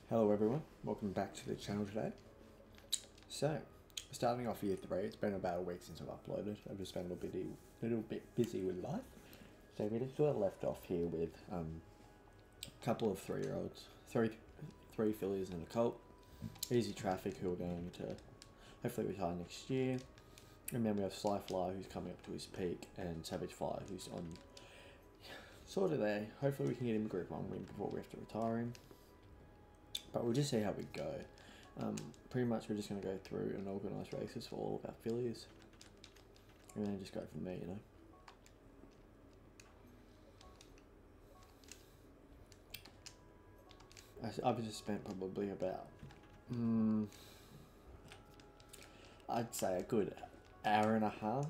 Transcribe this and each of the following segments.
Hello everyone, welcome back to the channel today. So, starting off year 3, it's been about a week since I've uploaded. I've just been a little bit busy with life. So we just sort of left off here with a couple of 3-year-olds, three fillies and a colt. Easy Traffic, who are going to hopefully retire next year. And then we have Sly Fly, who's coming up to his peak, and Savage Fly, who's on sort of there. Hopefully we can get him a Group 1 win before we have to retire him. But we'll just see how we go. Pretty much we're just going to go through and organise races for all of our fillies. And then just go from there, you know. I've just spent probably about, I'd say a good hour and a half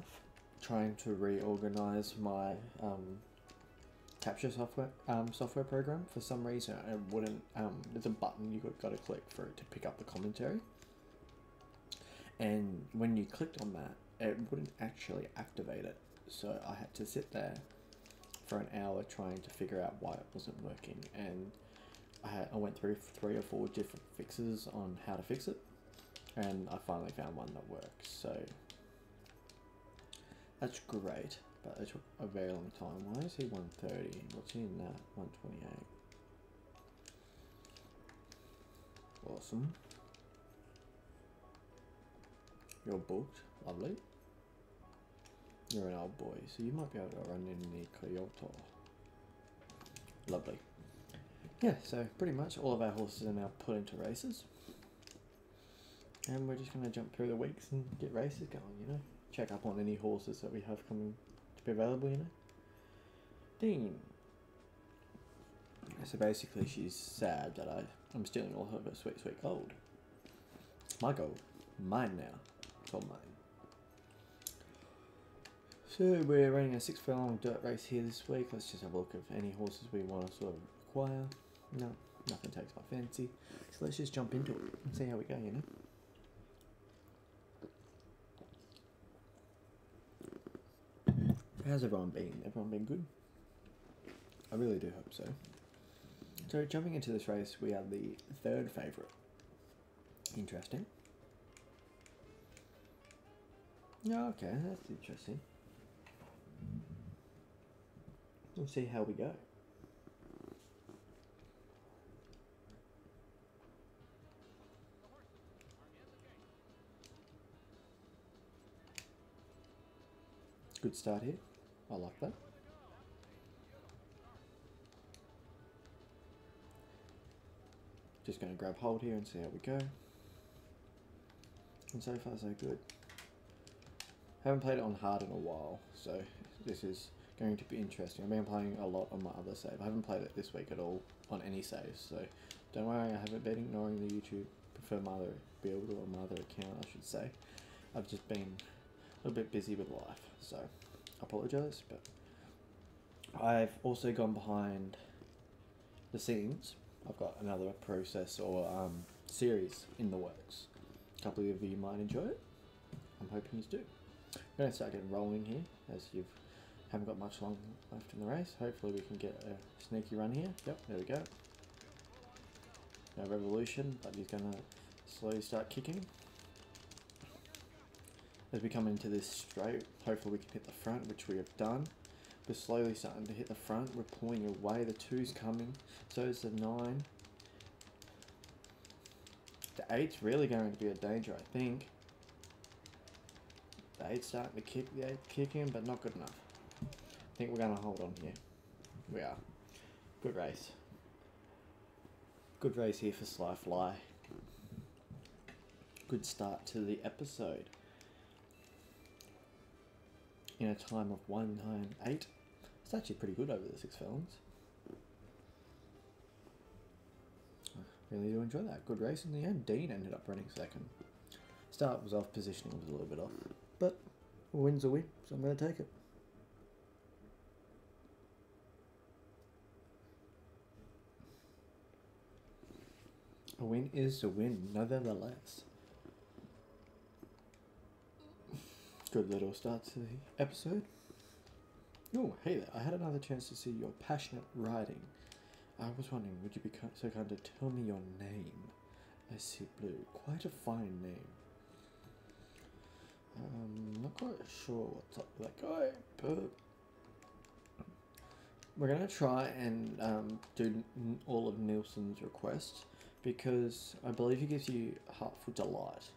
trying to reorganise my capture software program. For some reason it wouldn't, there's a button you got to click for it to pick up the commentary, and when you clicked on that it wouldn't actually activate it, so I had to sit there for an hour trying to figure out why it wasn't working, and I went through 3 or 4 different fixes on how to fix it, and I finally found one that works, so that's great. But it took a very long time. Why is he 130? What's he in that? 128. Awesome. You're booked. Lovely. You're an old boy, so you might be able to run in the Kyoto. Lovely. Yeah, so pretty much all of our horses are now put into races. And we're just going to jump through the weeks and get races going, you know. Check up on any horses that we have coming be available, you know. Ding. So basically she's sad that I'm stealing all of her sweet gold. It's my gold. Mine now. It's all mine. So we're running a 6 furlong dirt race here this week. Let's just have a look at any horses we want to sort of acquire. No, nothing takes my fancy. So let's just jump into it and see how we go, you know. How's everyone been? Everyone been good? I really do hope so. So jumping into this race, we are the 3rd favourite. Interesting. Yeah, okay, that's interesting. We'll see how we go. Good start here. I like that. Just going to grab hold here and see how we go. And so far so good. Haven't played it on hard in a while, so this is going to be interesting. I've been playing a lot on my other save. I haven't played it this week at all on any saves, so don't worry, I haven't been ignoring the YouTube for my other build or my other account, I should say. I've just been a little bit busy with life, so I apologise, but I've also gone behind the scenes. I've got another process or series in the works. A couple of you might enjoy it. I'm hoping you do. I'm going to start getting rolling here as you haven't got much long left in the race. Hopefully we can get a sneaky run here. Yep, there we go. No revolution, but he's going to slowly start kicking. As we come into this straight, hopefully we can hit the front, which we have done. We're slowly starting to hit the front. We're pulling away. The 2's coming. So is the 9. The 8's really going to be a danger, I think. The 8's starting to kick. The 8's kicking, but not good enough. I think we're going to hold on here. We are. Good race. Good race here for Sly Fly. Good start to the episode. In a time of 198. It's actually pretty good over the 6 furlongs. I really do enjoy that. Good race in the end. Dean ended up running 2nd. Start was off, positioning was a little bit off. But a win's a win, so I'm going to take it. A win is a win, nevertheless. Good little start to the episode. Oh, hey there. I had another chance to see your passionate riding. I was wondering, would you be so kind to tell me your name? I see blue. Quite a fine name. Not quite sure what's up with that guy, but we're gonna try and do all of Nielsen's requests because I believe he gives you Heartful Delight,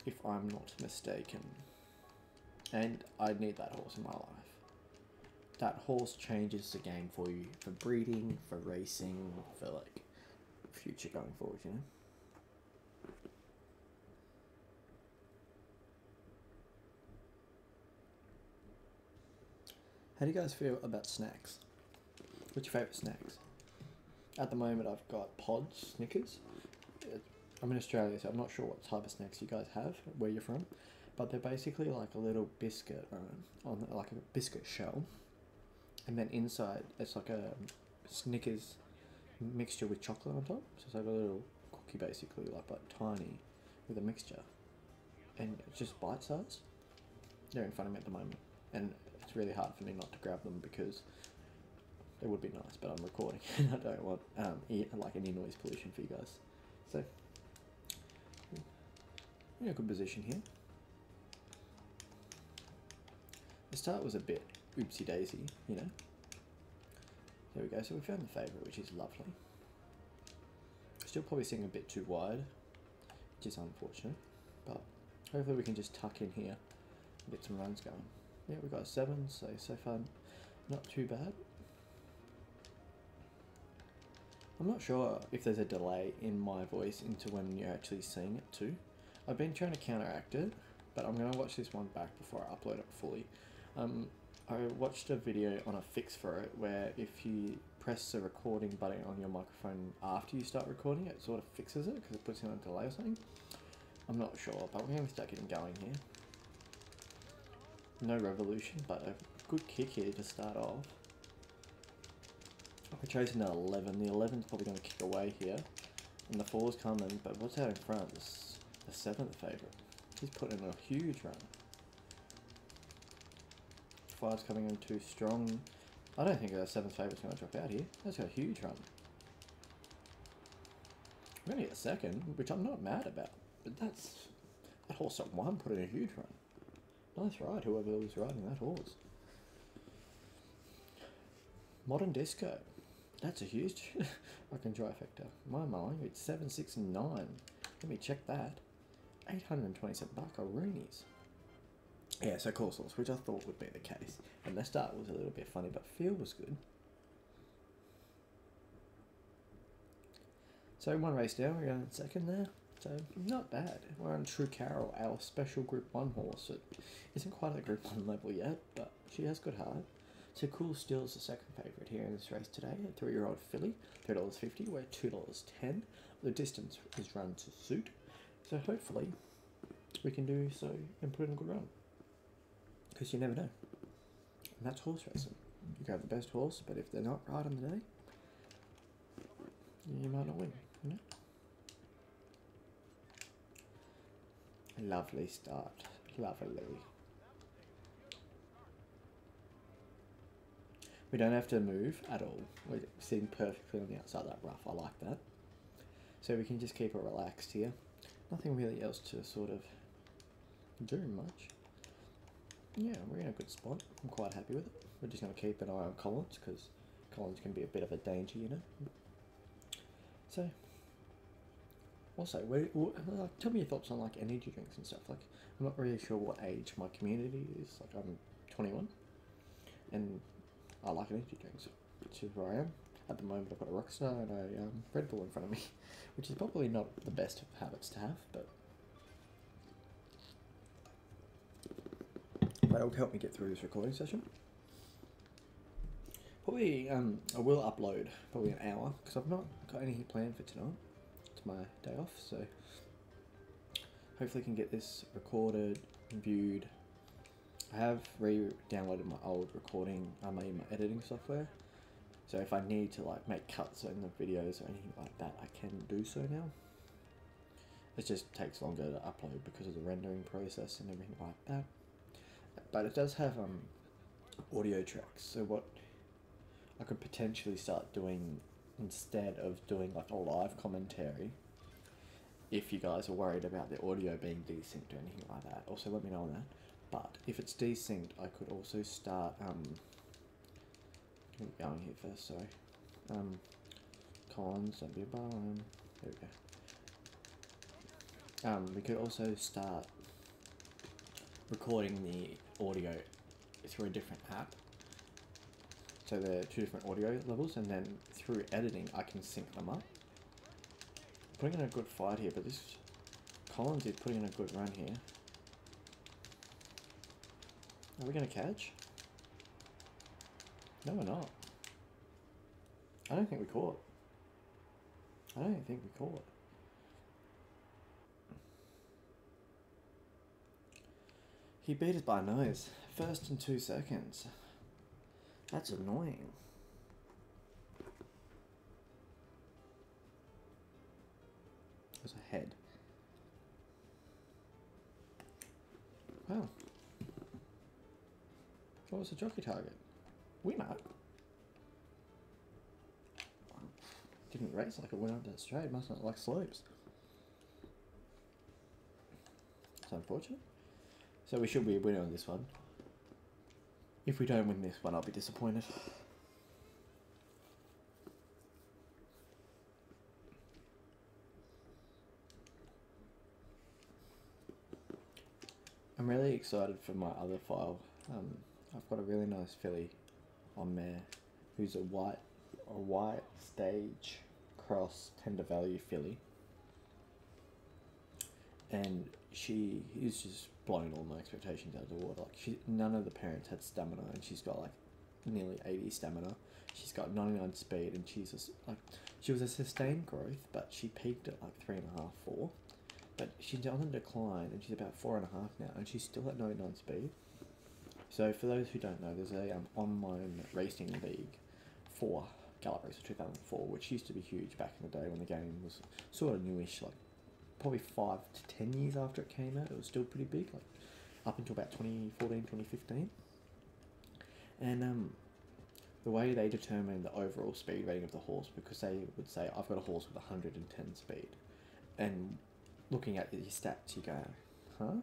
if I'm not mistaken. And I need that horse in my life. That horse changes the game for you, for breeding, for racing, for like future going forward, you know? How do you guys feel about snacks? What's your favourite snacks? At the moment I've got pods, Snickers. I'm in Australia, so I'm not sure what type of snacks you guys have, where you're from. But they're basically like a little biscuit on like a biscuit shell. And then inside it's like a Snickers mixture with chocolate on top. So it's like a little cookie basically, but tiny with a mixture. And it's just bite sized. They're in front of me at the moment. And it's really hard for me not to grab them because they would be nice, but I'm recording and I don't want like any noise pollution for you guys. So, we're in a good position here. The start was a bit oopsie daisy, you know. There we go, so we found the favourite, which is lovely. Still probably sitting a bit too wide, which is unfortunate, but hopefully we can just tuck in here and get some runs going. Yeah, we got a 7, so far not too bad. I'm not sure if there's a delay in my voice into when you're actually seeing it too. I've been trying to counteract it, but I'm going to watch this one back before I upload it fully. I watched a video on a fix for it where if you press the recording button on your microphone after you start recording, it sort of fixes it because it puts in a delay or something. I'm not sure, but we're going to start getting going here. No revolution, but a good kick here to start off. We're chasing an 11. The 11's probably going to kick away here. And the 4's coming, but what's out in front? This the 7th favourite. He's putting in a huge run. 5's coming in too strong. I don't think the 7th favourite's going to drop out here. That's got a huge run. We're going to get a 2nd, which I'm not mad about. But that horse at 1 put in a huge run. Nice ride, whoever was riding that horse. Modern Disco. That's a huge fucking trifecta. My it's 7, 6, and 9. Let me check that. 827 buckaroonies. Yeah, so coursels, which I thought would be the case. And the start was a little bit funny, but feel was good. So 1 race down, we're going 2nd there. So not bad. We're on True Carol, our special Group 1 horse. It isn't quite at Group 1 level yet, but she has good heart. So Cool Still is the 2nd favourite here in this race today. A 3-year-old filly, $3.50. We're $2.10. The distance is run to suit. So hopefully we can do so and put in a good run. Because you never know. And that's horse racing. You can have the best horse, but if they're not right on the day, you might not win, you know? Lovely start. Lovely. We don't have to move at all. We're sitting perfectly on the outside of that rough. I like that. So we can just keep it relaxed here. Nothing really else to sort of do much. Yeah, we're in a good spot. I'm quite happy with it. We're just going to keep an eye on Collins because Collins can be a bit of a danger, you know. So, also, tell me your thoughts on like energy drinks and stuff. Like, I'm not really sure what age my community is. Like, I'm 21, and I like energy drinks, which is where I am. At the moment, I've got a Rockstar and a Red Bull in front of me, which is probably not the best of habits to have, but that'll help me get through this recording session. Probably, I will upload probably an hour, because I've not got anything planned for tonight. It's my day off, so hopefully I can get this recorded, viewed. I have re-downloaded my old recording, my editing software, so if I need to like make cuts in the videos or anything like that, I can do so now. It just takes longer to upload because of the rendering process and everything like that. But it does have audio tracks, so what I could potentially start doing instead of doing like a live commentary, if you guys are worried about the audio being desynced or anything like that, also let me know on that. But if it's desynced, I could also start, get going here first, sorry. Cons, don't be a bum. There we go. We could also start recording the audio through a different app. So there are 2 different audio levels, and then through editing, I can sync them up. Putting in a good fight here, but this Collins is putting in a good run here. Are we going to catch? No, we're not. I don't think we caught. I don't think we caught. He beat us by a nose. First in 2 seconds. That's annoying. There's a head. Wow. What was the jockey target? Winner? Didn't race like a winner up that straight. Must not like slopes. It's unfortunate. So we should be a winner on this one. If we don't win this one, I'll be disappointed. I'm really excited for my other file. I've got a really nice filly on mare who's a white stage cross tender value filly, and she is just blown all my expectations out of the water. Like none of the parents had stamina, and she's got like nearly 80 stamina. She's got 99 speed, and she was a sustained growth, but she peaked at like 3.5, 4. But she's on a decline, and she's about 4.5 now, and she's still at 99 speed. So for those who don't know, there's a online racing league for Gallop Racer 2004, which used to be huge back in the day when the game was sort of newish, like probably 5 to 10 years after it came out. It was still pretty big, like up until about 2014, 2015. And the way they determine the overall speed rating of the horse, because they would say, I've got a horse with 110 speed, and looking at your stats, you go, huh?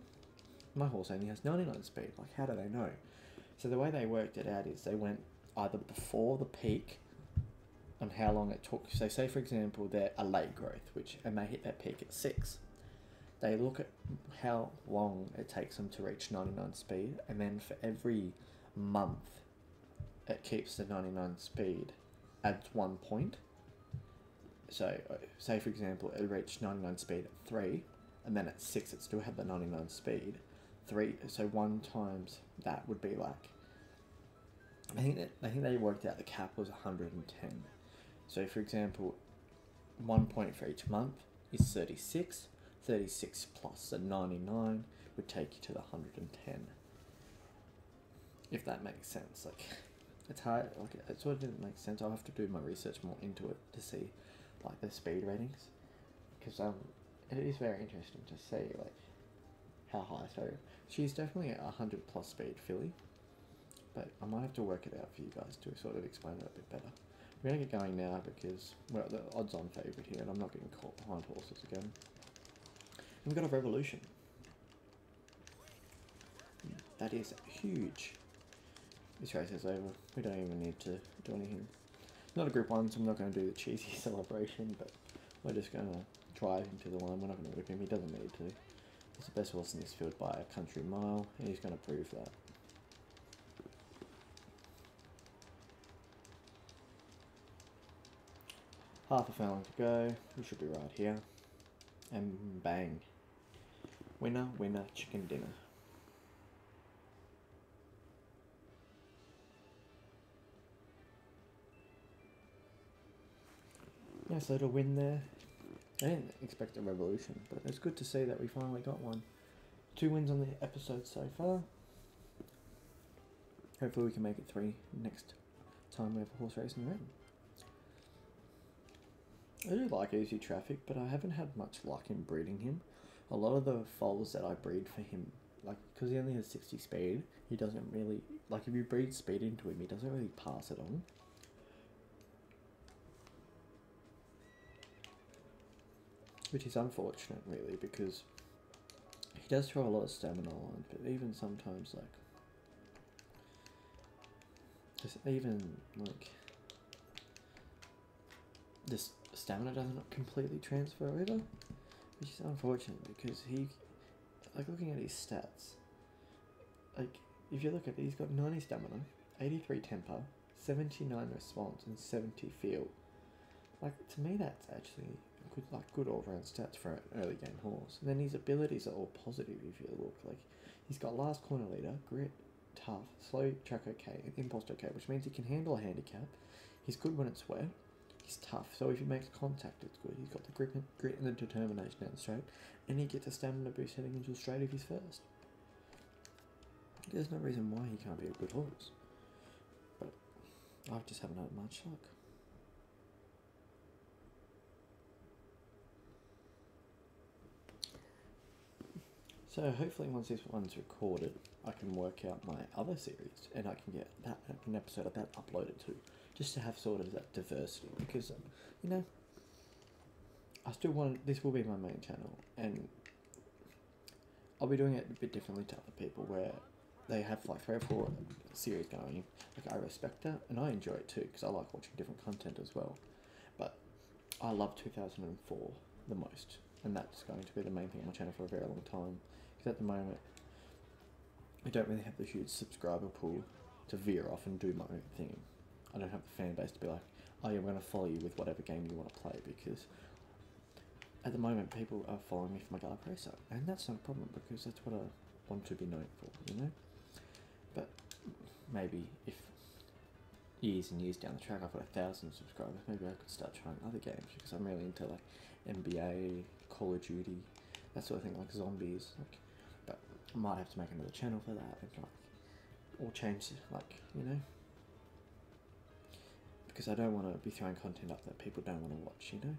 My horse only has 99 speed. Like, how do they know? So the way they worked it out is they went either before the peak on how long it took. So say, for example, they're a late growth, and they hit their peak at 6. They look at how long it takes them to reach 99 speed, and then for every month it keeps the 99 speed, adds 1 point. So say, for example, it reached 99 speed at 3, and then at 6 it still had the 99 speed. 3, so 1 times that would be like, I think they worked out the cap was 110. So for example, 1 point for each month is 36. 36 plus the 99 would take you to the 110. If that makes sense. Like, it's hard, like, it sort of didn't make sense. I'll have to do my research more into it to see like the speed ratings, because it is very interesting to see like how high. So she's definitely a 100 plus speed filly, but I might have to work it out for you guys to sort of explain it a bit better. We're going to get going now because we're the odds on favourite here, and I'm not getting caught behind horses again. And we've got a Revolution. That is huge. This race is over. We don't even need to do anything. Not a Group 1, so I'm not going to do the cheesy celebration, but we're just going to drive him to the line. We're not going to whip him. He doesn't need to. He's the best horse in this field by a country mile, and he's going to prove that. Half a furlong to go. We should be right here. And bang. Winner, winner, chicken dinner. Nice little win there. I didn't expect a Revolution, but it's good to see that we finally got one. 2 wins on the episode so far. Hopefully we can make it 3 next time we have a horse racing around. I do like easy traffic, but I haven't had much luck in breeding him. A lot of the foals that I breed for him, like, because he only has 60 speed, he doesn't really, like, if you breed speed into him, he doesn't really pass it on. which is unfortunate really, because he does throw a lot of stamina on, but even sometimes like just even like this stamina doesn't completely transfer over, which is unfortunate because he, like looking at his stats, like if you look at it, he's got 90 stamina, 83 temper, 79 response and 70 feel. Like to me that's actually good all round stats for an early game horse. And then his abilities are all positive if you look. Like he's got last corner leader, grit, tough, slow track okay, and impulse okay, which means he can handle a handicap. He's good when it's wet. He's tough, so if he makes contact it's good. He's got the grit and the determination down the straight, and he gets a stamina boost heading into a straight if he's first. There's no reason why he can't be a good horse. But I just haven't had much luck. So hopefully once this one's recorded, I can work out my other series and I can get that an episode of that uploaded too, just to have sort of that diversity, because you know, I still want, this will be my main channel and I'll be doing it a bit differently to other people where they have like 3 or 4 series going. Like I respect that and I enjoy it too because I like watching different content as well, but I love 2004 the most, and that's going to be the main thing on my channel for a very long time. At the moment, I don't really have the huge subscriber pool to veer off and do my own thing. I don't have the fan base to be like, oh yeah, I'm going to follow you with whatever game you want to play, because at the moment people are following me for my Gallop Racer, and that's not a problem because that's what I want to be known for, you know? But maybe if years and years down the track I've got 1,000 subscribers, maybe I could start trying other games, because I'm really into like NBA, Call of Duty, that sort of thing, like zombies, like. But I might have to make another channel for that, and like, or change, like, you know, because I don't want to be throwing content up that people don't want to watch, you know.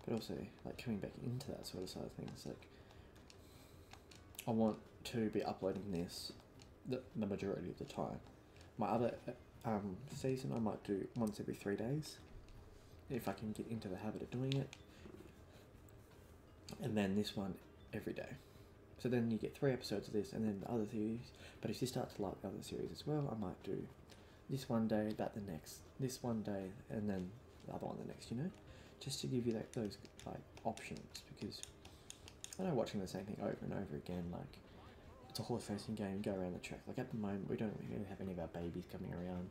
But also, like coming back into that sort of side of things, like I want to be uploading this the majority of the time. My other season I might do once every 3 days, if I can get into the habit of doing it, and then this one every day. So then you get 3 episodes of this and then the other series. But if you start to like the other series as well, I might do this one day, that the next, this one day, and then the other one the next, you know? Just to give you that, those like options, because I know watching the same thing over and over again, like it's a horse racing game, you go around the track. Like at the moment we don't really have any of our babies coming around,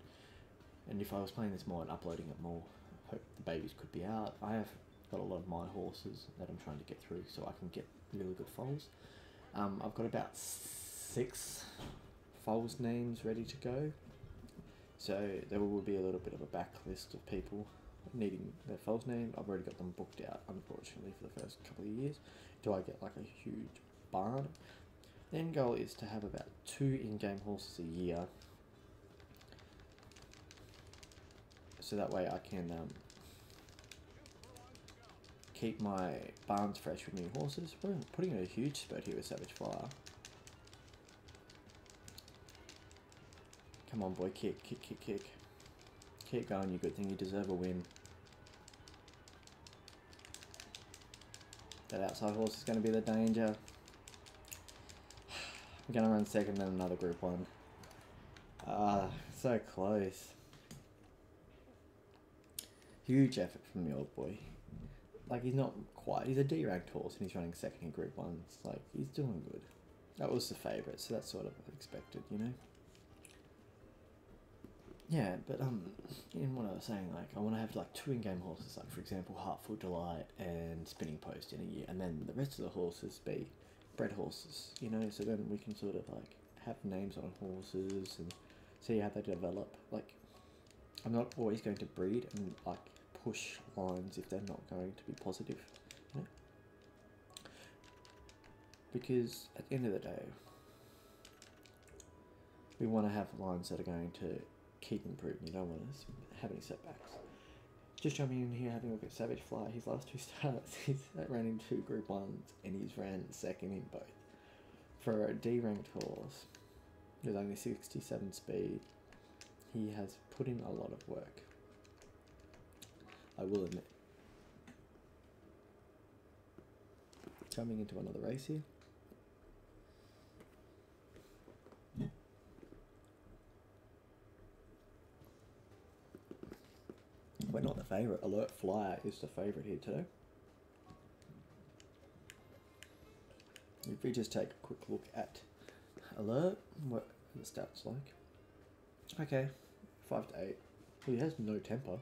and if I was playing this more and uploading it more, I hope the babies could be out. I have got a lot of my horses that I'm trying to get through so I can get really good foals. I've got about 6 foals names ready to go, so there will be a little bit of a backlist of people needing their foals name. I've already got them booked out, unfortunately, for the first couple of years. Do I get like a huge barn? The end goal is to have about 2 in-game horses a year, so that way I can keep my barns fresh with new horses. We're putting in a huge spurt here with Savage Flyer. Come on boy, kick, kick, kick, kick. Keep going, you good thing, you deserve a win. That outside horse is going to be the danger. I'm going to run second, then another Group 1. Ah, so close. Huge effort from the old boy. Like, he's not quite, he's a D-ranked horse and he's running second in Group 1s. Like, he's doing good. That was the favourite, so that's sort of expected, you know? Yeah, but in what I was saying, like, I want to have like 2 in-game horses, like for example Heartful Delight and Spinning Post in a year, and then the rest of the horses be bred horses, you know, so then we can sort of like have names on horses and see how they develop. Like, I'm not always going to breed and like push lines if they're not going to be positive, you know? Because at the end of the day, we want to have lines that are going to keep improving. You don't want to have any setbacks. Just jumping in here, having a look at Savage Fly. His last 2 starts, he's ran in 2 Group 1s and he's ran second in both. For a D-ranked horse with only 67 speed, he has put in a lot of work, I will admit. Jumping into another race here. We're not the favourite. Alert Flyer is the favourite here today. If we just take a quick look at Alert, what are the stats like? Okay, 5 to 8. He has no temper.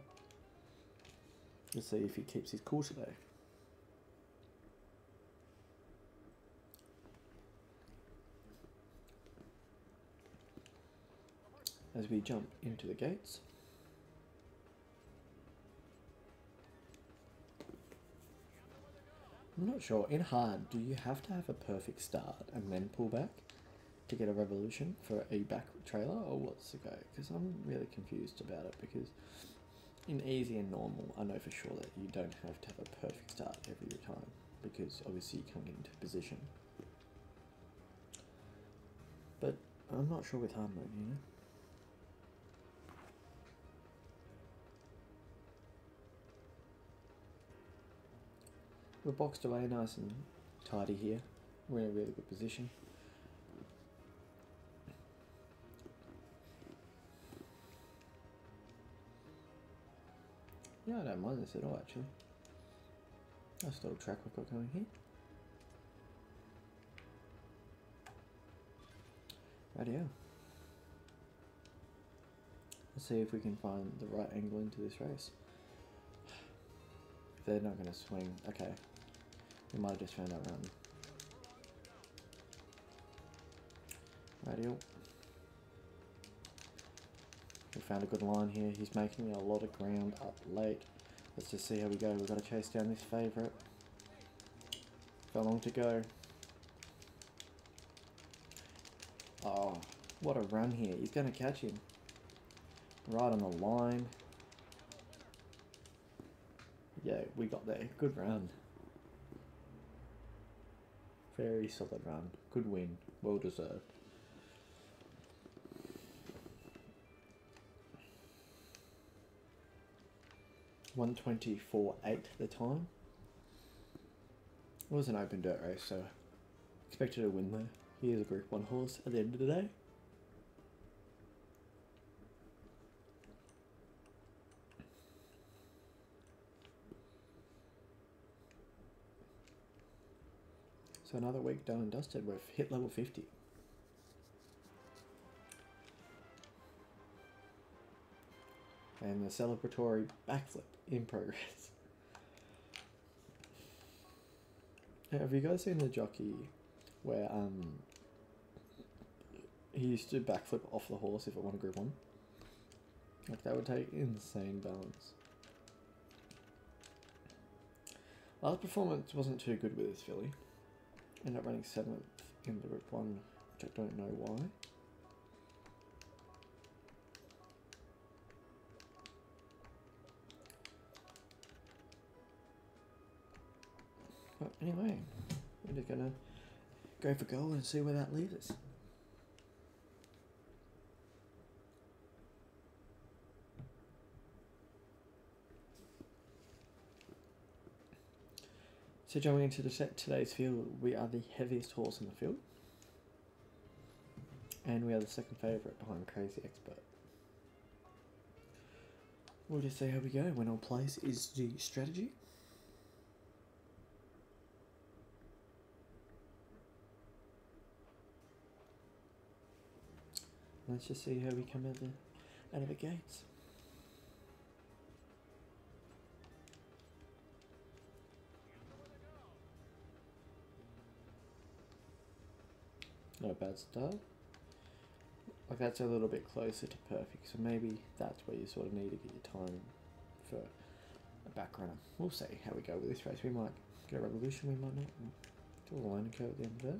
Let's see if he keeps his cool today. As we jump into the gates. I'm not sure. In hard, do you have to have a perfect start and then pull back to get a revolution for a back trailer, or what's the go? Because I'm really confused about it, because in easy and normal, I know for sure that you don't have to have a perfect start every time, because obviously you can't get into position. But I'm not sure with hard mode, you know? We're boxed away nice and tidy here. We're in a really good position. Yeah, I don't mind this at all, actually. Nice little track we've got going here. Rightio. Let's see if we can find the right angle into this race. They're not going to swing. Okay. We might have just found that run. Rightio. We found a good line here. He's making a lot of ground up late. Let's just see how we go. We've got to chase down this favourite. Got long to go. Oh, what a run here. He's going to catch him. Right on the line. Yeah, we got there. Good run. Very solid run. Good win. Well deserved. $124.8 the time. It was an open dirt race, so expected to win there. He is a Group 1 horse at the end of the day. So another week done and dusted. We've hit level 50. And the celebratory backflip in progress. Have you guys seen the jockey where he used to backflip off the horse if it won a Group 1? Like, that would take insane balance. Last performance wasn't too good with this filly. Ended up running 7th in the Group 1, which I don't know why. But anyway, we're just gonna go for goal and see where that leads us. So jumping into today's field, we are the heaviest horse in the field. And we are the second favourite behind Crazy Expert. We'll just see how we go. When all plays is the strategy. Let's just see how we come out of the gates. Not a bad start. Like, that's a little bit closer to perfect, so maybe that's where you sort of need to get your time for a back runner. We'll see how we go with this race. We might get a revolution, we might not. Do a line curve at the end of the day.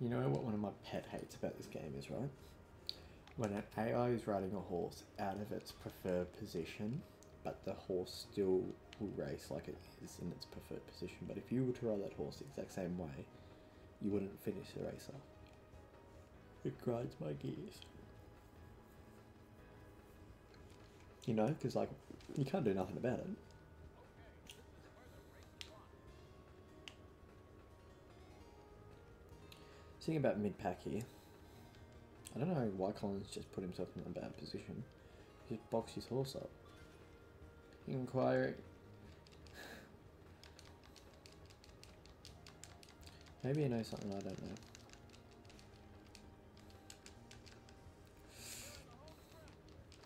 You know what one of my pet hates about this game is, right? When an AI is riding a horse out of its preferred position, but the horse still will race like it is in its preferred position. But if you were to ride that horse the exact same way, you wouldn't finish the race off. It grinds my gears. You know, because like you can't do nothing about it. Thinking about mid-pack here. I don't know why Collins just put himself in a bad position. He just boxed his horse up. Inquiry. Maybe he knows something I don't know.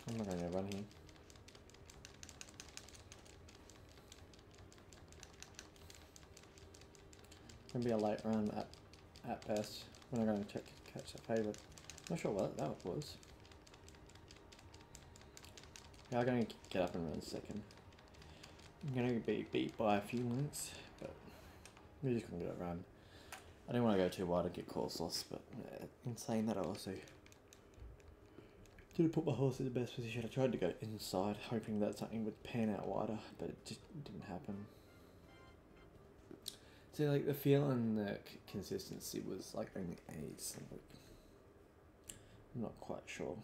I'm not going to run here. Gonna be a late run at best. We're not going to catch the favourite. Not sure what that was. Yeah, I'm going to get up and run second. I'm going to be beat by a few lengths, but we're just going to get a run. I didn't want to go too wide and get course loss, but in saying that, I also didn't put my horse in the best position. I tried to go inside, hoping that something would pan out wider, but it just didn't happen. So like the feel and the consistency was like only 8s. Like, I'm not quite sure.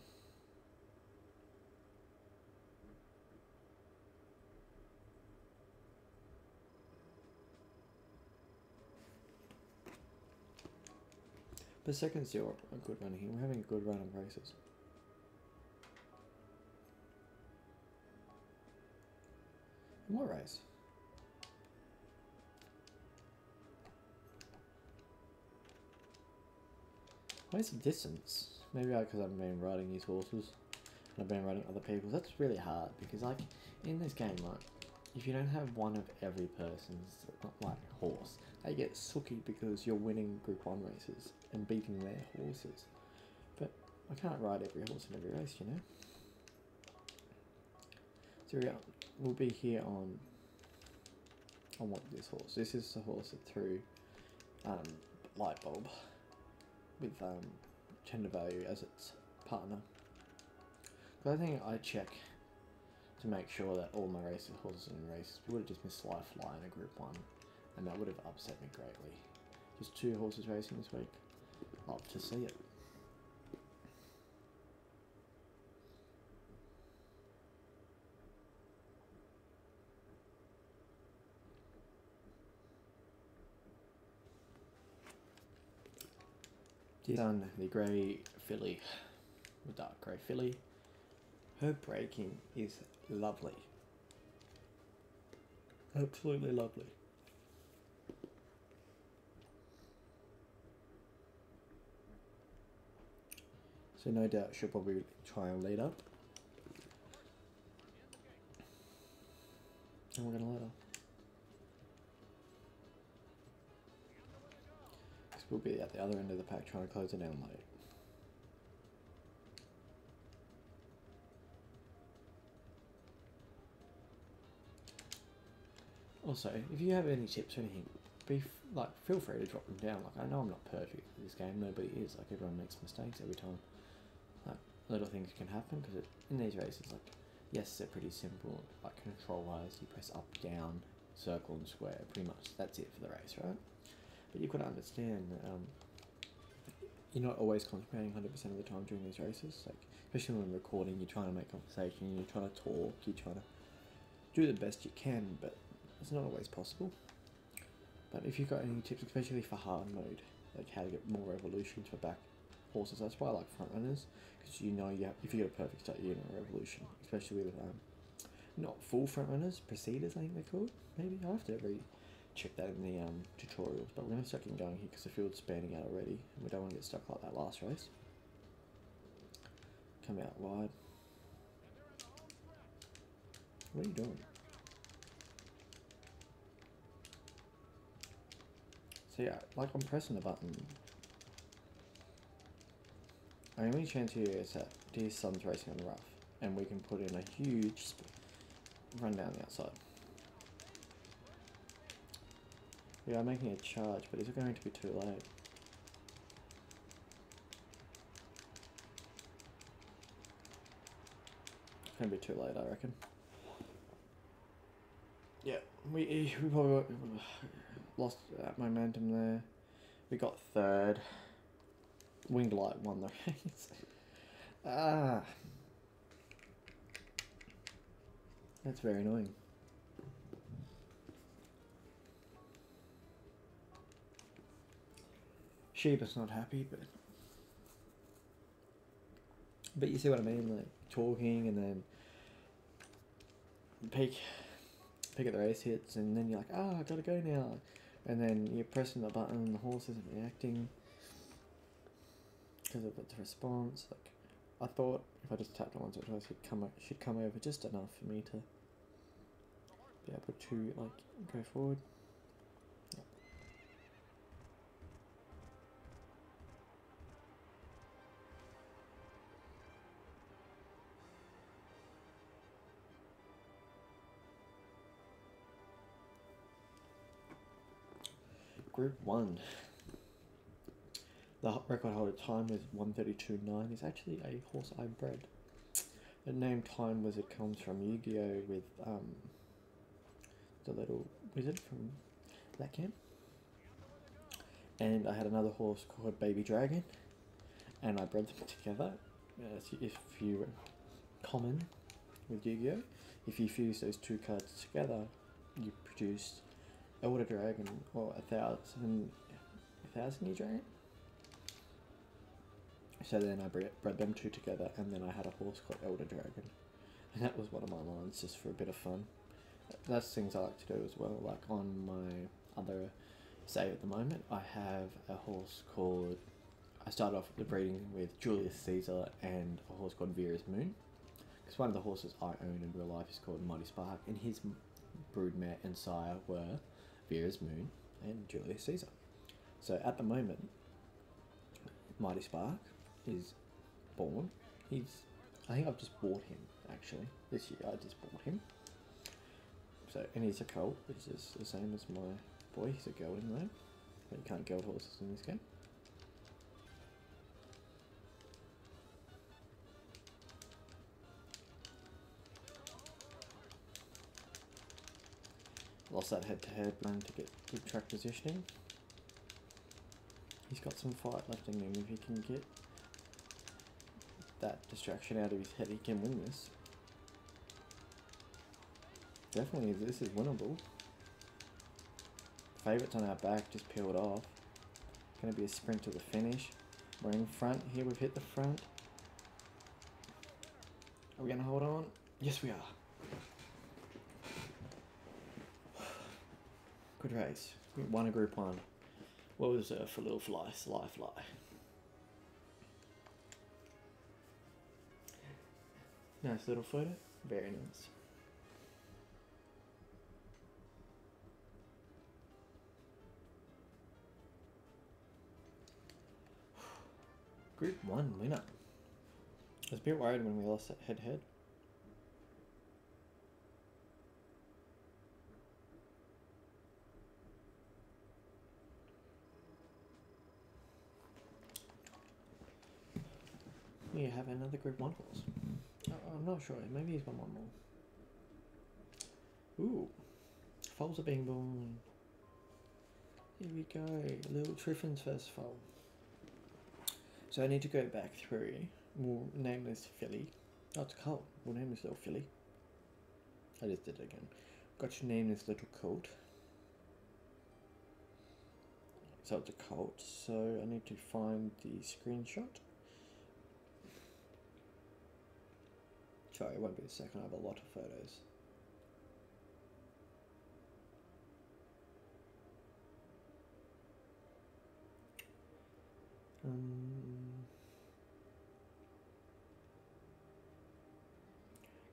But second's still a good run here. We're having a good run of races. And what race? Where's the distance? Maybe because I've been riding these horses and I've been riding other people's. That's really hard because like in this game, like if you don't have one of every person's like horse, they get sooky because you're winning Group 1 races and beating their horses. But I can't ride every horse in every race, you know. So we'll be here on what this horse. This is the horse that threw Light Bulb with tender value as its partner. The other thing I check to make sure that all my horses in races would have just missed Fly in a Group 1, and that would have upset me greatly. Just 2 horses racing this week. Love to see it. Done the grey filly, the dark grey filly. Her breaking is lovely. Absolutely lovely. So no doubt she'll probably try and lead up. And we're going to let her. Because we'll be at the other end of the pack trying to close it down late. Also, if you have any tips or anything, feel free to drop them down. Like, I know I'm not perfect at this game, nobody is. Like, everyone makes mistakes every time. Like, little things can happen because in these races, like, yes, they're pretty simple. Like, control-wise, you press up, down, circle, and square. Pretty much, that's it for the race, right? But you've got to understand that you're not always concentrating 100% of the time during these races. Like, especially when recording, you're trying to make conversation, you're trying to talk, you're trying to do the best you can, but it's not always possible. But if you've got any tips, especially for hard mode, like how to get more revolutions for back horses, that's why I like front runners, because you know if you get a perfect start, you get a revolution, especially with not full front runners, preceders I think they're called. Maybe I have to check that in the tutorials, but we're going to start getting going here because the field's spanning out already, and we don't want to get stuck like that last race. Come out wide. What are you doing? So yeah, like I'm pressing the button. Our only chance here is that dear son's racing on the rough, and we can put in a huge run down the outside. We are making a charge, but is it going to be too late? It's going to be too late, I reckon. Yeah, we probably lost that momentum there. We got third. Winged Light won the race. That's very annoying. Sheba's not happy, but you see what I mean, like talking and then peek at the race hits, and then you're like, I gotta go now, and then you're pressing the button and the horse isn't reacting because of its response. Like, I thought if I just tapped it once or twice, she'd come over just enough for me to be able to like go forward. Group 1. The record holder time was 1:32.9. It's actually a horse I bred. The name Time Wizard comes from Yu-Gi-Oh! With the little wizard from that game. And I had another horse called Baby Dragon, and I bred them together. If you common with Yu-Gi-Oh! If you fuse those two cards together, you produce Elder Dragon, or a thousand year dragon. So then I bred them two together, and then I had a horse called Elder Dragon, and that was one of my lines just for a bit of fun. That's things I like to do as well. Like on my other save at the moment, I have a horse called. I started off the breeding with Julius Caesar and a horse called Vera's Moon, because one of the horses I own in real life is called Mighty Spark, and his broodmare and sire were Vera's Moon and Julius Caesar. So at the moment, Mighty Spark is born. I think I've just bought him actually this year. I just bought him. So, and he's a colt, which is the same as my boy. He's a gelding though, but you can't geld horses in this game. Lost that head-to-head run to get good track positioning. He's got some fight left in him. If he can get that distraction out of his head, he can win this. Definitely, this is winnable. Favourites on our back just peeled off. Going to be a sprint to the finish. We're in front here. We've hit the front. Are we going to hold on? Yes, we are. Good race. We won a Group 1. Well deserved for little fly. Fly. Nice little photo. Very nice. Group 1 winner. I was a bit worried when we lost that head-to-head. We have another Group 1 horse. I'm not sure. Maybe he's got one more. Ooh. Foals are being born. Here we go. Little Triffin's first foal. So I need to go back through. We'll name this filly. Oh, it's a colt. We'll name this little filly. I just did it again. Got to name this little colt. So it's a colt. So I need to find the screenshot. Sorry, it won't be a second. I have a lot of photos.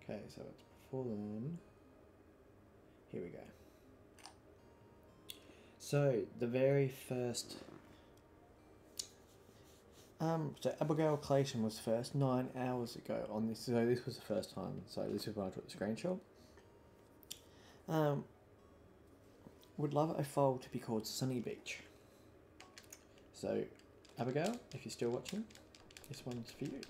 Okay, so it's before then. Here we go. So the very first. So Abigail Clayton was first 9 hours ago on this. So this was the first time. So this is when I took the screenshot. Would love a foal to be called Sunny Beach. So Abigail, if you're still watching, this one's for you.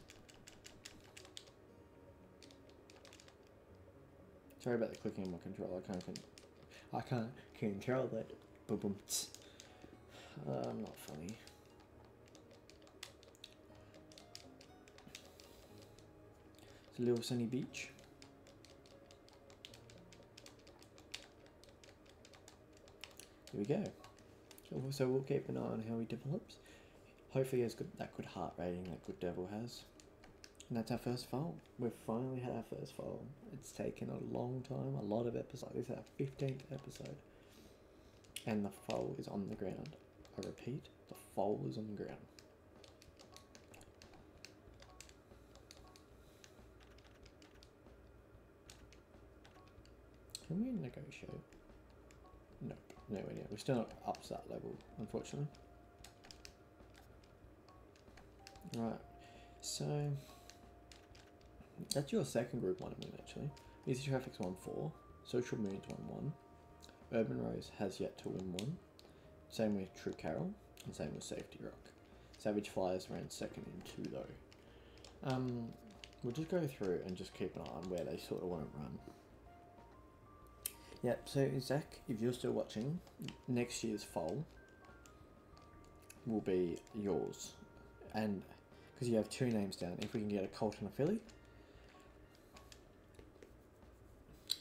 Sorry about the clicking on my controller. I can't control that. Boom boom. Not funny. It's a little Sunny Beach. here we go. So we'll keep an eye on how he develops. Hopefully he has that good heart rating that Good Devil has. And that's our first foal. We've finally had our first foal. It's taken a long time, a lot of episodes. This is our 15th episode. And the foal is on the ground. I repeat, the foal is on the ground. Can we negotiate? Nope, nowhere near. We're still not up to that level, unfortunately. Right, so that's your second group 1 win actually. Easy Traffic's won 4, Social Moon's won 1, Urban Rose has yet to win 1, same with True Carol, and same with Safety Rock. Savage Flyers ran second in 2 though. We'll just go through and just keep an eye on where they sort of want to run. Yeah, so Zach, if you're still watching, next year's foal will be yours. And because you have 2 names down, if we can get a Colt and a filly,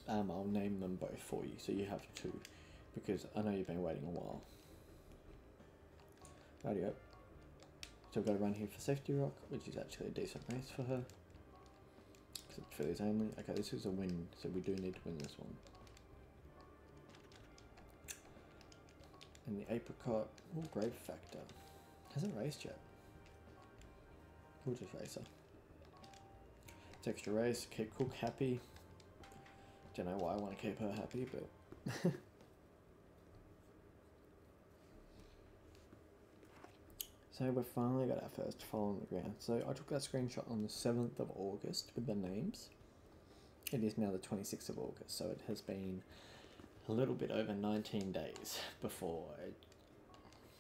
I'll name them both for you, so you have 2, because I know you've been waiting a while. Rightio. So we've got a run here for Safety Rock, which is actually a decent race for her. Because it's fillies only. Okay, this is a win, so we do need to win this one. And the Apricot, Grave Factor. Hasn't raced yet. We'll just race her. It's extra race, keep Cook happy. Don't know why I want to keep her happy, but... So we've finally got our first foal on the ground. So I took that screenshot on the 7th of August with the names. It is now the 26th of August, so it has been a little bit over 19 days before it...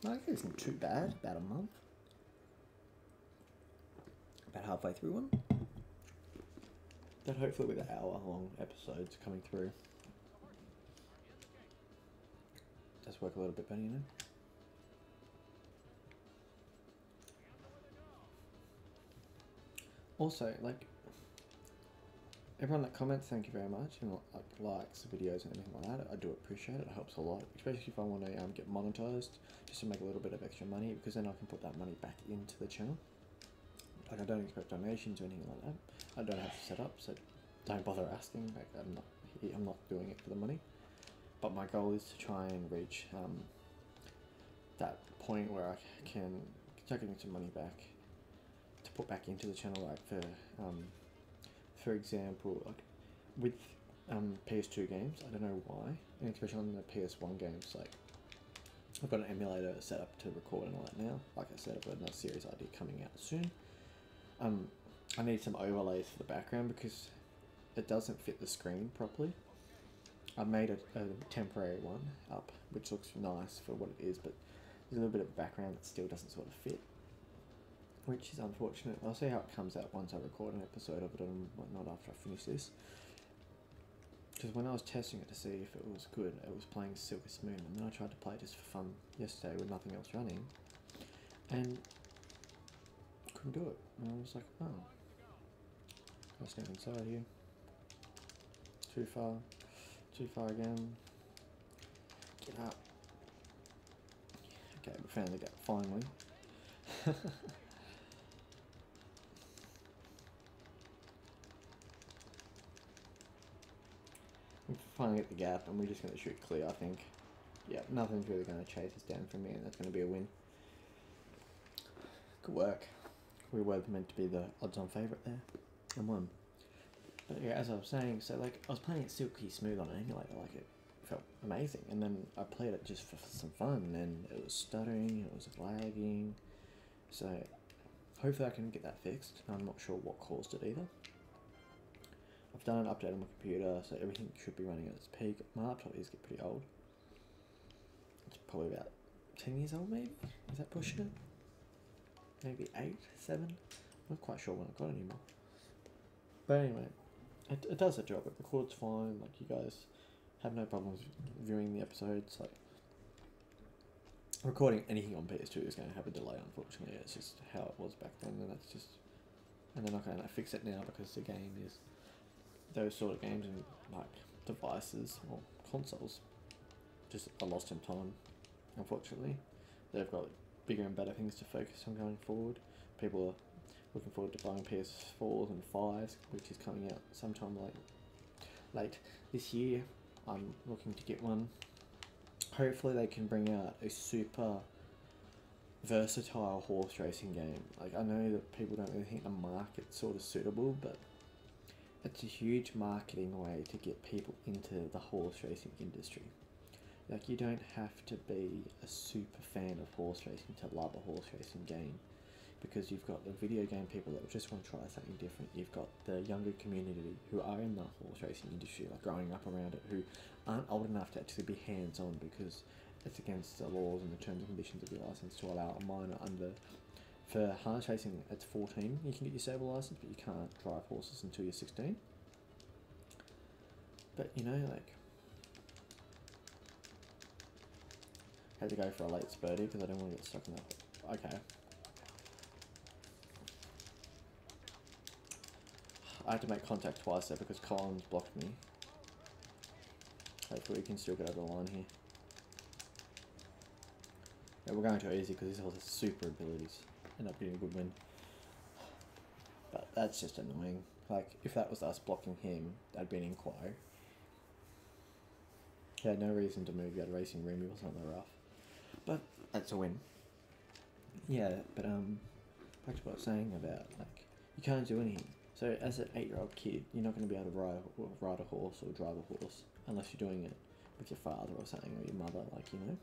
I think it isn't too bad, about a month. About halfway through one. But hopefully with hour-long episodes coming through, does work a little bit better, you know? Also, like, everyone that comments, thank you very much, and like likes the videos and everything like that, I do appreciate it. It helps a lot, especially if I want to get monetized, just to make a little bit of extra money, because then I can put that money back into the channel. Like, I don't expect donations or anything like that. I don't have to set up, so don't bother asking. Like, I'm not doing it for the money. But my goal is to try and reach that point where I can start getting some money back to put back into the channel. Like for example, like with PS2 games, I don't know why, and especially on the PS1 games, like I've got an emulator set up to record and all that now. Like I said, I've got another series ID coming out soon. I need some overlays for the background because it doesn't fit the screen properly. I made a temporary one up, which looks nice for what it is, but there's a little bit of background that still doesn't sort of fit, which is unfortunate. I'll see how it comes out once I record an episode of it and whatnot after I finish this. Because when I was testing it to see if it was good, it was playing Silver Smooth, and then I tried to play just for fun yesterday with nothing else running, and couldn't do it. And I was like, oh, I'll step inside here. Too far again. Get up. Okay, we found the gap finally. We finally get the gap, and we're just going to shoot clear, I think. Yeah, nothing's really going to chase us down from here, and that's going to be a win. Good work. We were meant to be the odds-on favourite there, and won. But yeah, as I was saying, so like I was playing it silky smooth on an emulator, like it felt amazing, and then I played it just for some fun, and it was stuttering, it was lagging. So hopefully I can get that fixed. I'm not sure what caused it either. I've done an update on my computer, so everything should be running at its peak. My laptop is getting pretty old. It's probably about 10 years old, maybe? Is that pushing it? Maybe 8, 7? I'm not quite sure when I got it anymore. But anyway, it does the job. It records fine. Like, you guys have no problems viewing the episodes. Like, recording anything on PS2 is going to have a delay, unfortunately. It's just how it was back then, and that's just... And they're not going to fix it now because the game is... Those sort of games and, like, devices or consoles just are lost in time, unfortunately. They've got bigger and better things to focus on going forward. People are looking forward to buying PS4s and 5s, which is coming out sometime late this year. I'm looking to get one. Hopefully they can bring out a super versatile horse racing game. Like, I know that people don't really think the market's sort of suitable, but it's a huge marketing way to get people into the horse racing industry. Like, you don't have to be a super fan of horse racing to love a horse racing game, because you've got the video game people that just want to try something different. You've got the younger community who are in the horse racing industry, like growing up around it, who aren't old enough to actually be hands-on because it's against the laws and the terms and conditions of your license to allow a minor under. For harness racing, it's 14. You can get your stable license, but you can't drive horses until you're 16. But you know, like, had to go for a late spurty because I didn't want to get stuck in that. Okay. I had to make contact twice there because Collins blocked me. Hopefully we can still get over the line here. Yeah, we're going too easy because this horse has super abilities. End up getting a good win. But that's just annoying. Like, if that was us blocking him, that'd be an inquiry. He had no reason to move. He had a racing room. He wasn't on the rough. But that's a win. Yeah, but back to what I was saying about, like, you can't do anything. So as an 8-year-old kid, you're not going to be able to ride a horse or drive a horse unless you're doing it with your father or something, or your mother, like, you know.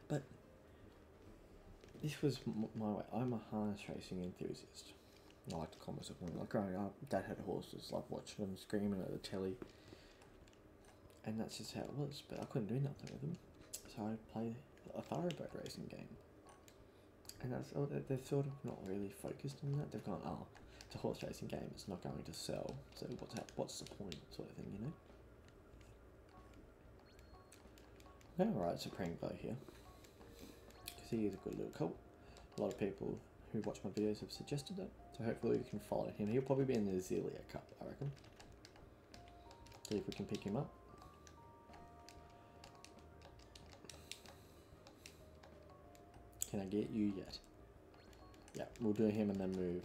But this was my way. I'm a harness racing enthusiast. I like to call myself one. Like, growing up, Dad had horses, like watching them screaming at the telly, and that's just how it was. But I couldn't do nothing with them, so I played a thoroughbred racing game. And that's all, they're sort of not really focused on that. They've gone, oh, it's a horse racing game, it's not going to sell, so what's the point, sort of thing, you know? I'm going to ride Supreme Glow here, because he is a good little colt. A lot of people who watch my videos have suggested that, so hopefully we can follow him. He'll probably be in the Azealia Cup, I reckon. See if we can pick him up. Can I get you yet? Yeah, we'll do him and then move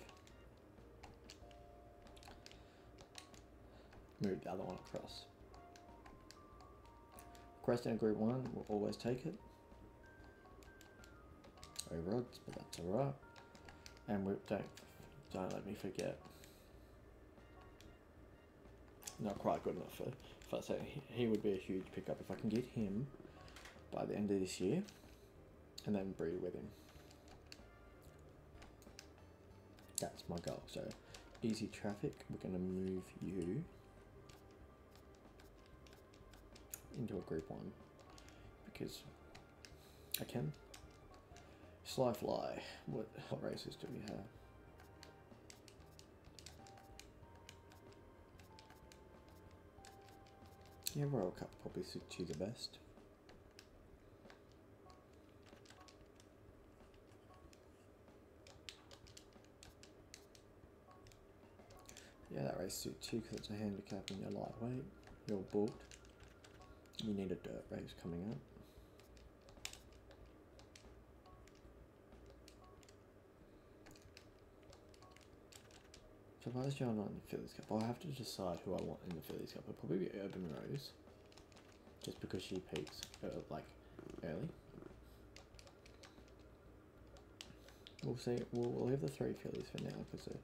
the other one across. Crest in Group 1, we'll always take it. Over odds, but that's alright. And we don't let me forget. Not quite good enough for I say he would be a huge pickup if I can get him by the end of this year and then breed with him. That's my goal. So easy traffic, we're going to move you into a Group 1 because I can. Sly Fly, what races do we have? Yeah, Royal Cup probably suits you the best. Yeah, that race suits you because it's a handicap and you're lightweight. You're booked. You need a dirt race coming up. Suppose you're not in the Phillies Cup. I'll have to decide who I want in the Phillies Cup. It'll probably be Urban Rose, just because she peaks like early. We'll see. We'll leave the 3 fillies for now because they're.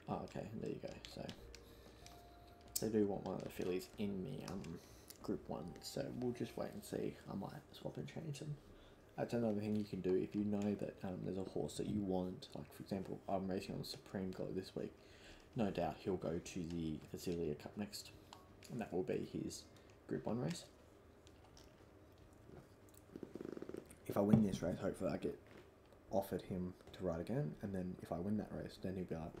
Oh, okay. There you go. So they do want one of the fillies in the Group 1. So we'll just wait and see. I might swap and change them. That's another thing you can do if you know that there's a horse that you want. Like, for example, I'm racing on Supreme Glow this week. No doubt he'll go to the Azealia Cup next, and that will be his Group 1 race. If I win this race, hopefully I get offered him to ride again, and then if I win that race, then he'll be like,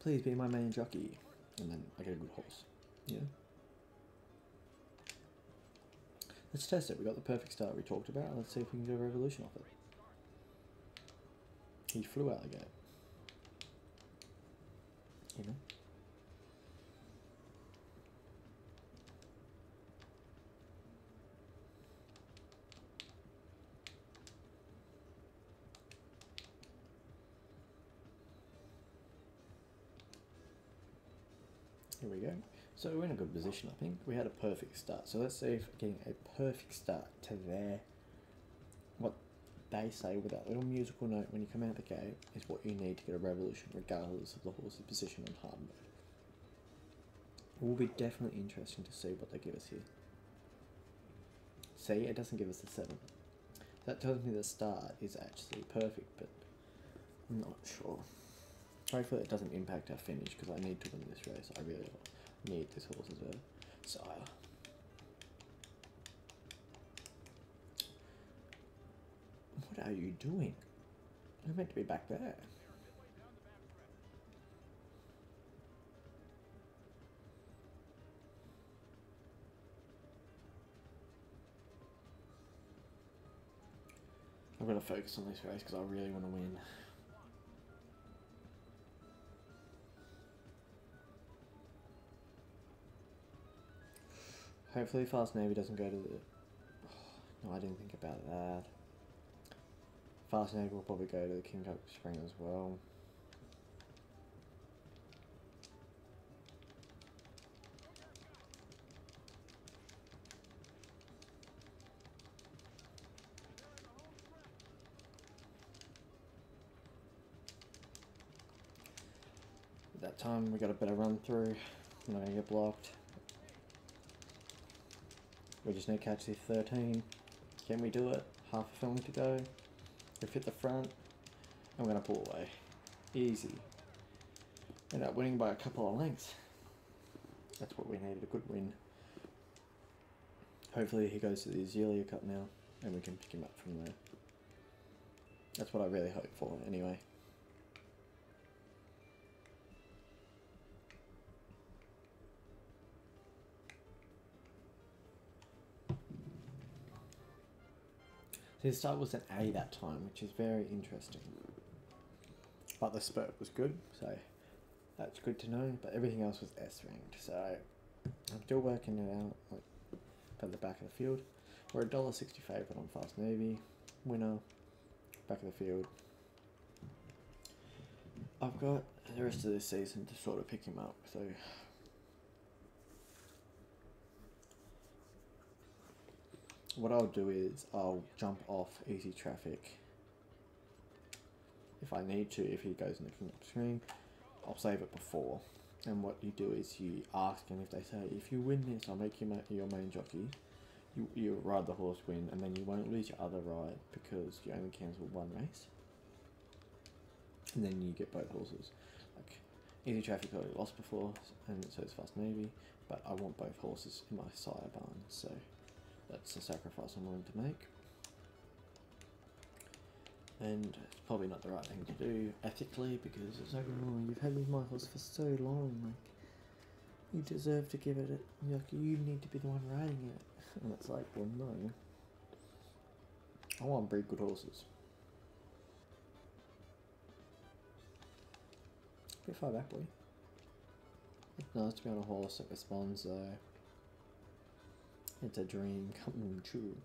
please be my main jockey, and then I get a good horse. Yeah. Let's test it. We got the perfect start we talked about. Let's see if we can do a revolution off it. He flew out the gate. You know? Here we go. So we're in a good position, I think. We had a perfect start. So let's see if getting a perfect start to their, what they say with that little musical note when you come out the gate is what you need to get a revolution regardless of the horse's position on hard mode. It will be definitely interesting to see what they give us here. See, it doesn't give us a 7. That tells me the start is actually perfect, but I'm not sure. Hopefully it doesn't impact our finish because I need to win this race. I really need this horse as a sire. What are you doing? You're meant to be back there. I'm going to focus on this race because I really want to win. Hopefully Fast Navy doesn't go to the... Oh, no, I didn't think about that. Fast Navy will probably go to the King Cup Spring as well. At that time we got a better run through. I'm not going to get blocked. We just need to catch this 13. Can we do it? Half a film to go. We've hit the front. I'm going to pull away. Easy. End up winning by a couple of lengths. That's what we needed, a good win. Hopefully he goes to the Azealia Cup now and we can pick him up from there. That's what I really hope for anyway. His start was an A that time, which is very interesting. But the spurt was good, so that's good to know. But everything else was S ranked, so I'm still working it out. Like at the back of the field, we're $1.60 favourite on Fast Navy. Winner, back of the field. I've got the rest of this season to sort of pick him up, so. What I'll do is I'll jump off easy traffic if I need to. If he goes in the King Cup Screen, I'll save it before. And what you do is you ask him if they say, if you win this, I'll make you your main jockey. You ride the horse, win, and then you won't lose your other ride because you only cancel one race. And then you get both horses. Like easy traffic I already lost before, and so it's Fast Navy. But I want both horses in my sire barn, so. That's the sacrifice I'm willing to make. And it's probably not the right thing to do ethically because it's like, oh, you've had my horse for so long, like, you deserve to give it, like, you need to be the one riding it. And it's like, well, no. I want to breed good horses. A bit far back, boy. It's nice to be on a horse that responds, though. It's a dream coming true.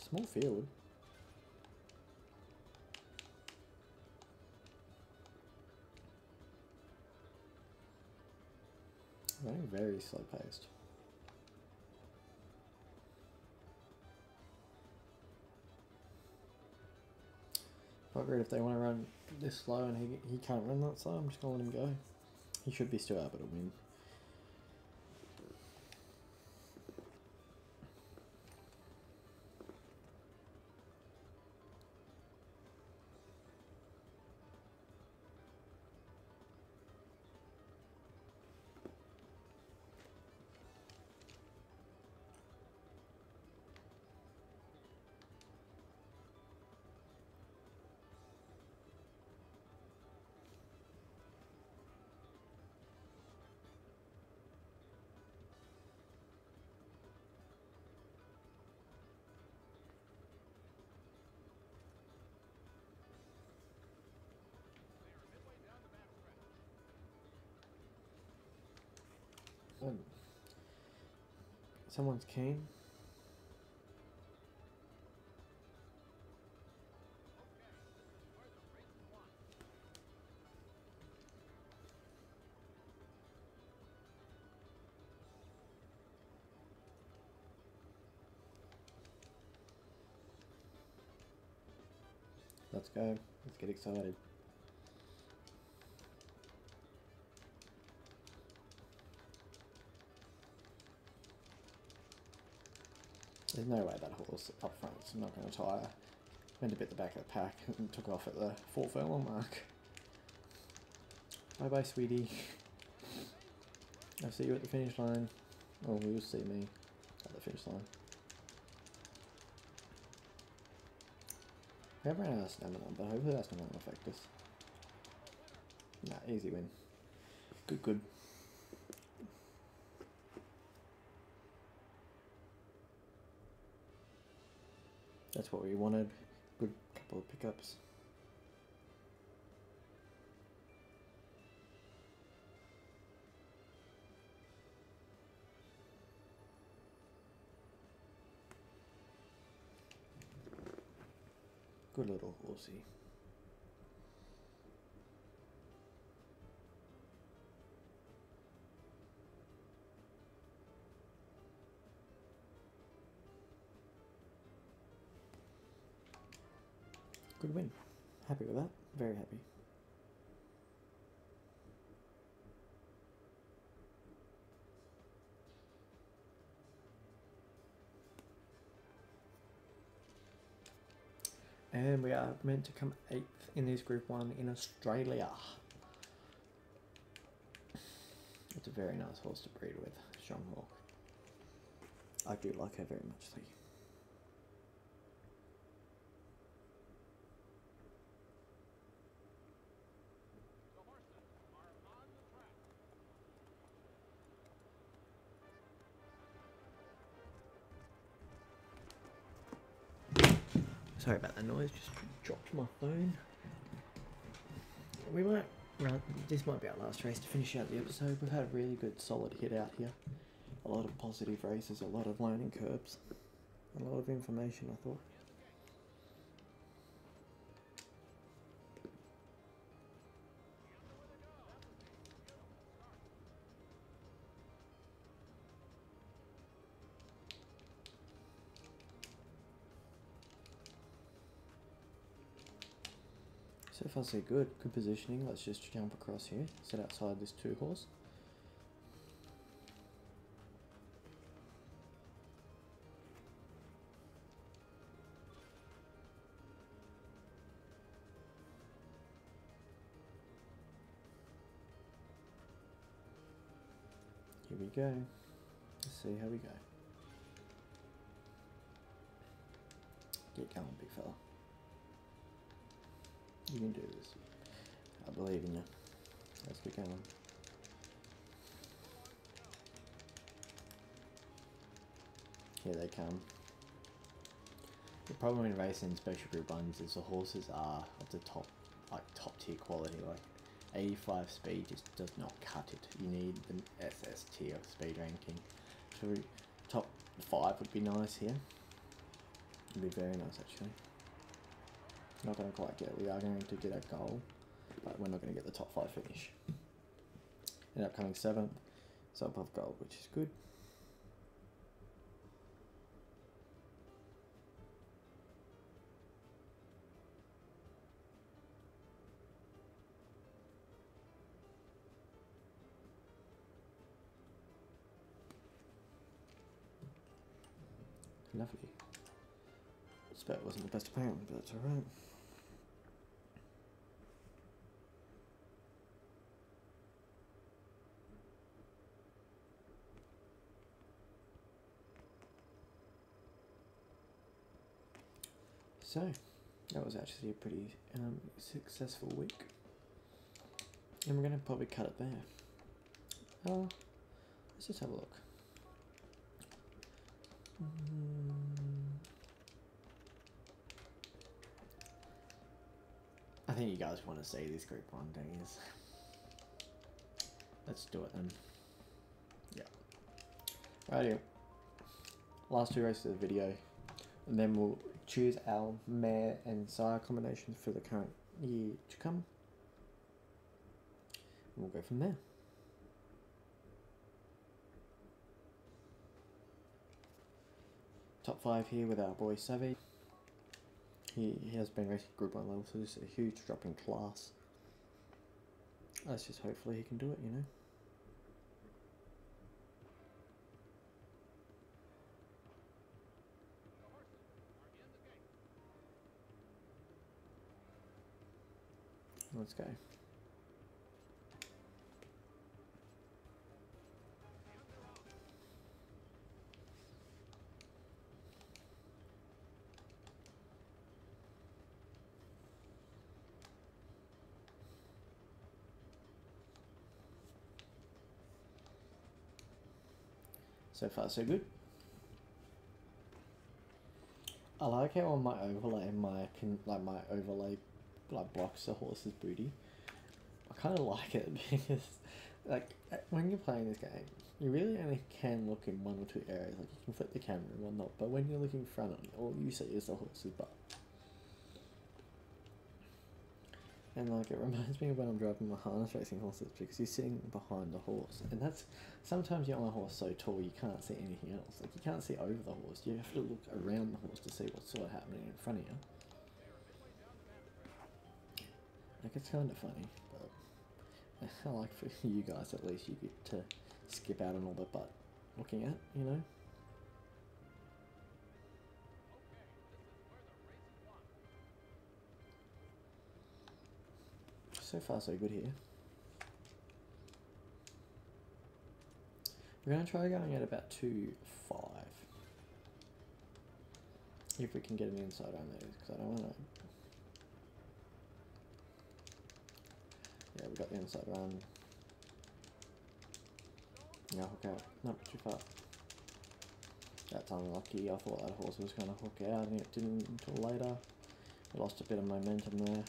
Small field. Running very slow paced. But if they want to run this slow and he can't run that slow, I'm just going to let him go. He should be still able to win. Someone's keen. Let's go. Let's get excited. There's no way that horse up front's not going to tire. Went a bit the back of the pack and took off at the 4 furlong mark. Bye bye, sweetie. I'll see you at the finish line. Or you'll see me at the finish line. We have ran out of stamina, but hopefully that's not going to affect us. Nah, easy win. Good, good. That's what we wanted. Good couple of pickups. Good little horsey. Good win. Happy with that. Very happy. And we are meant to come 8th in this Group 1 in Australia. It's a very nice horse to breed with, Stronghold. I do like her very much, Lee. Sorry about that noise, just dropped my phone. We might run, this might be our last race to finish out the episode. We've had a really good solid hit out here. A lot of positive races, a lot of learning curves, a lot of information, I thought. So far so good. Good positioning. Let's just jump across here. Sit outside this 2 horse. Here we go. Let's see how we go. Get going, big fella. You can do this. I believe in you. Let's get going. Here they come. The problem in racing special group 1s is the horses are of the top tier quality. Like 85 speed just does not cut it. You need the SS tier speed ranking. So top 5 would be nice here. Would be very nice actually. Not going to quite get it. We are going to get a goal, but we're not going to get the top 5 finish. End up coming 7th, so above goal, which is good. Lovely. Spurt wasn't the best apparent, but that's alright. So, that was actually a pretty successful week. And we're going to probably cut it there. Let's just have a look. I think you guys want to see this Group 1, don't you? Let's do it then. Yeah. Rightio. Last 2 races of the video. And then we'll choose our mare and sire combinations for the current year to come. And we'll go from there. Top 5 here with our boy Savvy. he has been racing Group 1 level, so this is a huge drop in class. Let's just hopefully he can do it, you know. Let's go. So far, so good. I like how on my overlay, my overlay blocks the horse's booty. I kind of like it because, like, when you're playing this game, you really only can look in one or two areas. Like, you can flip the camera and whatnot, but when you're looking front on, all you see is the horse's butt. And like, it reminds me of when I'm driving my harness racing horses, because you're sitting behind the horse, and that's sometimes you're on a horse so tall you can't see anything else. Like, you can't see over the horse. You have to look around the horse to see what's sort of happening in front of you. Like, it's kind of funny, but I like for you guys at least you get to skip out on all the butt looking at, you know. So far, so good here. We're going to try going at about 2.5. If we can get an inside on there, because I don't want to... Yeah, we got the inside run. Yeah, hook out. Nope, too far. That's unlucky. I thought that horse was going to hook out, and it didn't until later. We lost a bit of momentum there.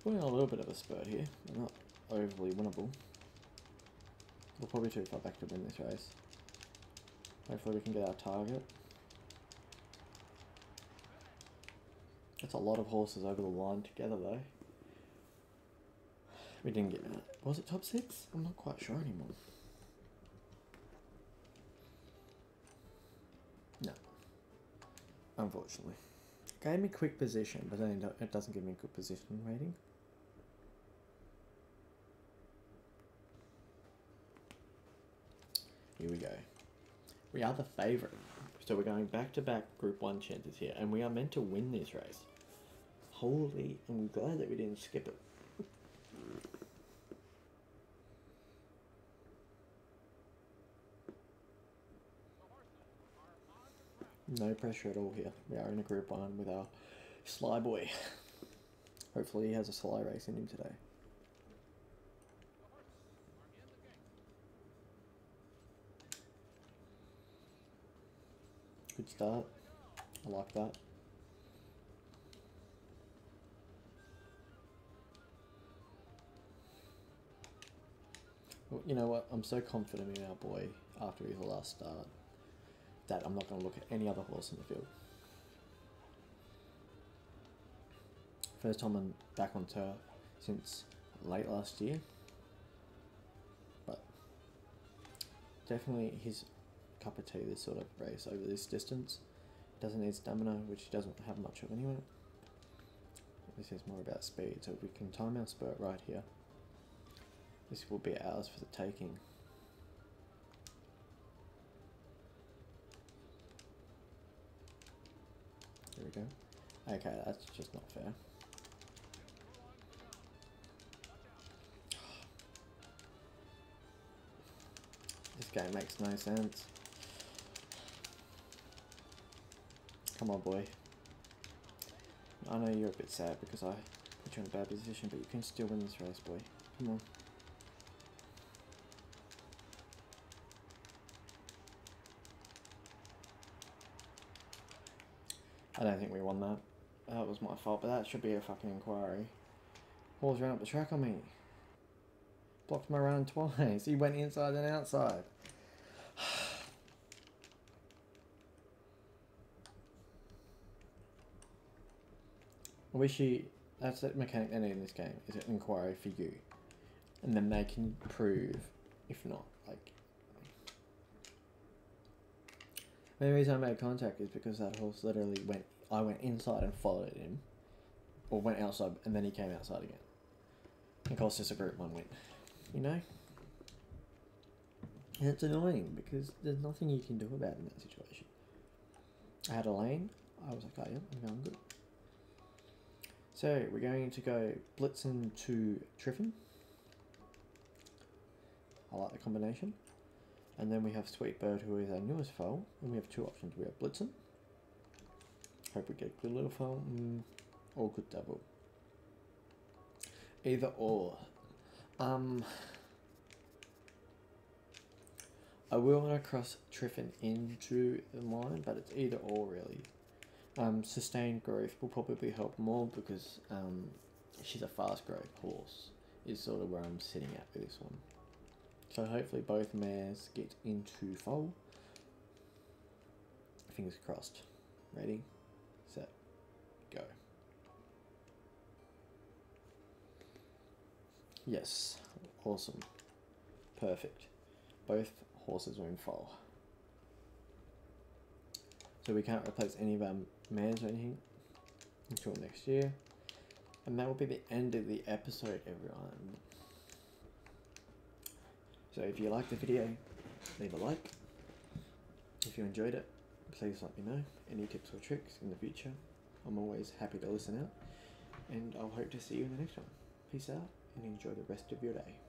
Putting a little bit of a spurt here, but not overly winnable. We're probably too far back to win this race. Hopefully we can get our target. That's a lot of horses over the line together though. We didn't get... Was it top 6? I'm not quite sure anymore. No. Unfortunately. Gave me quick position, but then it doesn't give me a good position rating. Here we go. We are the favourite. So we're going back-to-back Group 1 chances here, and we are meant to win this race. Holy, I'm glad that we didn't skip it. No pressure at all here. We are in a Group 1 with our Sly boy. Hopefully he has a Sly race in him today. Good start. I like that. Well, you know what? I'm so confident in our boy after his last start that I'm not going to look at any other horse in the field. First time I'm back on turf since late last year. But definitely his cup of tea, this sort of race over this distance. Doesn't need stamina, which he doesn't have much of anyway. This is more about speed, so if we can time our spurt right here, this will be ours for the taking. There we go. Okay, that's just not fair. This game makes no sense. Come on, boy. I know you're a bit sad because I put you in a bad position, but you can still win this race, boy. Come on. I don't think we won that. That was my fault, but that should be a fucking inquiry. Horse ran up the track on me. Blocked my run twice. He went inside and outside. I wish you... That's the mechanic they need in this game, is an inquiry for you. And then they can prove, if not, like... The only reason I made contact is because that horse literally I went inside and followed him, or went outside and then he came outside again. It cost us a Group 1 win, you know? And it's annoying because there's nothing you can do about it in that situation. I had a lane, I was like, oh yeah, I'm going good. So we're going to go Blitzen to Triffin. I like the combination. And then we have Sweetbird, who is our newest foal, and we have two options. We have Blitzen. Hope we get good little foal, or good double. Either or. I will want to cross Triffin into the line, but it's either or really. Sustained growth will probably help more because she's a fast growth horse, is sort of where I'm sitting at with this one. So hopefully both mares get into foal. Fingers crossed. Ready, set, go. Yes, awesome, perfect. Both horses are in foal. So we can't replace any of our mares or anything until next year. And that will be the end of the episode, everyone. So if you liked the video, leave a like. If you enjoyed it, please let me know any tips or tricks in the future. I'm always happy to listen out. And I'll hope to see you in the next one. Peace out and enjoy the rest of your day.